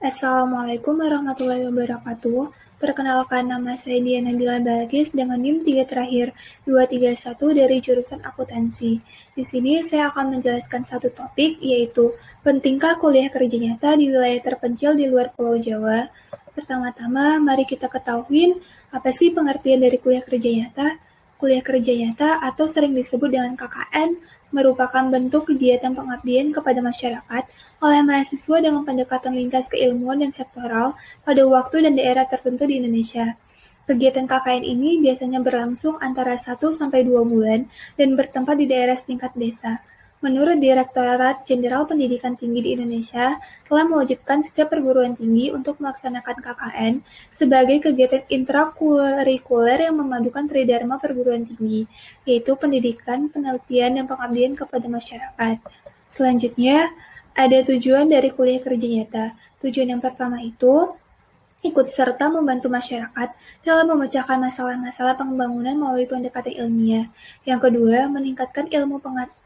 Assalamualaikum warahmatullahi wabarakatuh. Perkenalkan, nama saya Diana Bila Balkis dengan NIM 3 terakhir 231 dari jurusan akuntansi. Di sini saya akan menjelaskan satu topik, yaitu pentingkah kuliah kerja nyata di wilayah terpencil di luar Pulau Jawa. Pertama-tama, mari kita ketahui apa sih pengertian dari kuliah kerja nyata. Kuliah kerja nyata atau sering disebut dengan KKN merupakan bentuk kegiatan pengabdian kepada masyarakat oleh mahasiswa dengan pendekatan lintas keilmuan dan sektoral pada waktu dan daerah tertentu di Indonesia. Kegiatan KKN ini biasanya berlangsung antara 1 sampai 2 bulan dan bertempat di daerah setingkat desa. Menurut Direktorat Jenderal Pendidikan Tinggi di Indonesia, telah mewajibkan setiap perguruan tinggi untuk melaksanakan KKN sebagai kegiatan intrakurikuler yang memadukan tridharma perguruan tinggi, yaitu pendidikan, penelitian, dan pengabdian kepada masyarakat. Selanjutnya, ada tujuan dari kuliah kerja nyata. Tujuan yang pertama itu ikut serta membantu masyarakat dalam memecahkan masalah-masalah pembangunan melalui pendekatan ilmiah. Yang kedua, meningkatkan ilmu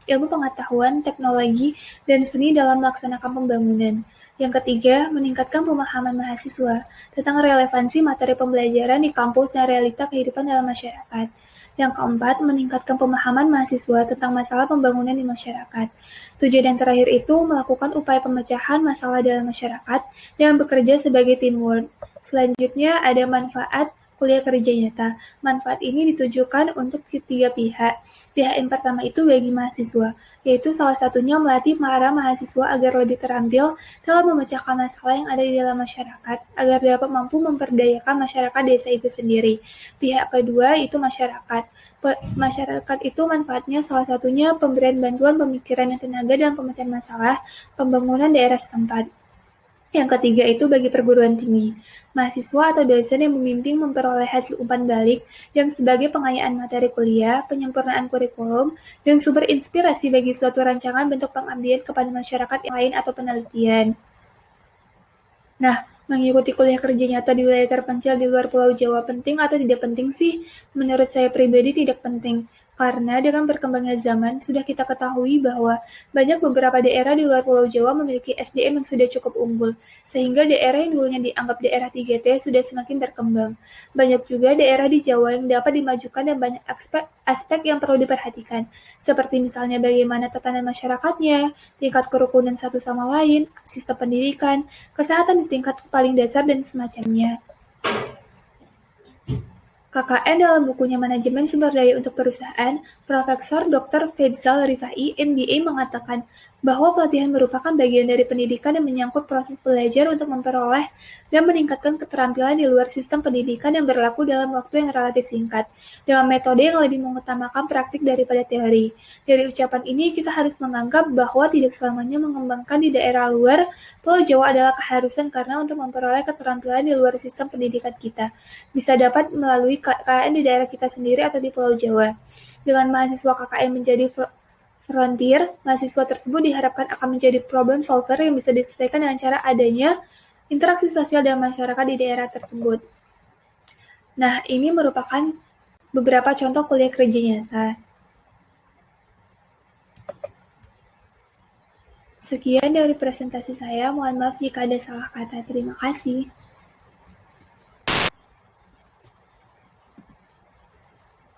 pengetahuan, teknologi, dan seni dalam melaksanakan pembangunan. Yang ketiga, meningkatkan pemahaman mahasiswa tentang relevansi materi pembelajaran di kampus dan realita kehidupan dalam masyarakat. Yang keempat, meningkatkan pemahaman mahasiswa tentang masalah pembangunan di masyarakat. Tujuan yang terakhir itu melakukan upaya pemecahan masalah dalam masyarakat dan bekerja sebagai teamwork. Selanjutnya ada manfaat kuliah kerja nyata. Manfaat ini ditujukan untuk ketiga pihak. Pihak yang pertama itu bagi mahasiswa, yaitu salah satunya melatih para mahasiswa agar lebih terampil dalam memecahkan masalah yang ada di dalam masyarakat, agar dapat mampu memperdayakan masyarakat desa itu sendiri. Pihak kedua itu masyarakat. Masyarakat itu manfaatnya salah satunya pemberian bantuan pemikiran dan tenaga dalam pemecahan masalah pembangunan daerah setempat. Yang ketiga itu bagi perguruan tinggi. Mahasiswa atau dosen yang membimbing memperoleh hasil umpan balik yang sebagai pengayaan materi kuliah, penyempurnaan kurikulum, dan sumber inspirasi bagi suatu rancangan bentuk pengabdian kepada masyarakat yang lain atau penelitian. Nah, mengikuti kuliah kerja nyata di wilayah terpencil di luar Pulau Jawa penting atau tidak penting sih? Menurut saya pribadi tidak penting. Karena dengan berkembangnya zaman, sudah kita ketahui bahwa banyak beberapa daerah di luar Pulau Jawa memiliki SDM yang sudah cukup unggul, sehingga daerah yang dulunya dianggap daerah 3T sudah semakin berkembang. Banyak juga daerah di Jawa yang dapat dimajukan dan banyak aspek yang perlu diperhatikan, seperti misalnya bagaimana tatanan masyarakatnya, tingkat kerukunan satu sama lain, sistem pendidikan, kesehatan di tingkat paling dasar, dan semacamnya. KKN dalam bukunya Manajemen Sumber Daya untuk Perusahaan, Profesor Dr. Faidzal Rifai, MBA, mengatakan bahwa pelatihan merupakan bagian dari pendidikan yang menyangkut proses belajar untuk memperoleh dan meningkatkan keterampilan di luar sistem pendidikan yang berlaku dalam waktu yang relatif singkat, dengan metode yang lebih mengutamakan praktik daripada teori. Dari ucapan ini, kita harus menganggap bahwa tidak selamanya mengembangkan di daerah luar Pulau Jawa adalah keharusan karena untuk memperoleh keterampilan di luar sistem pendidikan kita bisa dapat melalui KKN di daerah kita sendiri atau di Pulau Jawa. Dengan mahasiswa KKN menjadi frontier, mahasiswa tersebut diharapkan akan menjadi problem solver yang bisa diselesaikan dengan cara adanya interaksi sosial dengan masyarakat di daerah tersebut. Nah, ini merupakan beberapa contoh kuliah kerja nyata. Sekian dari presentasi saya, mohon maaf jika ada salah kata. Terima kasih.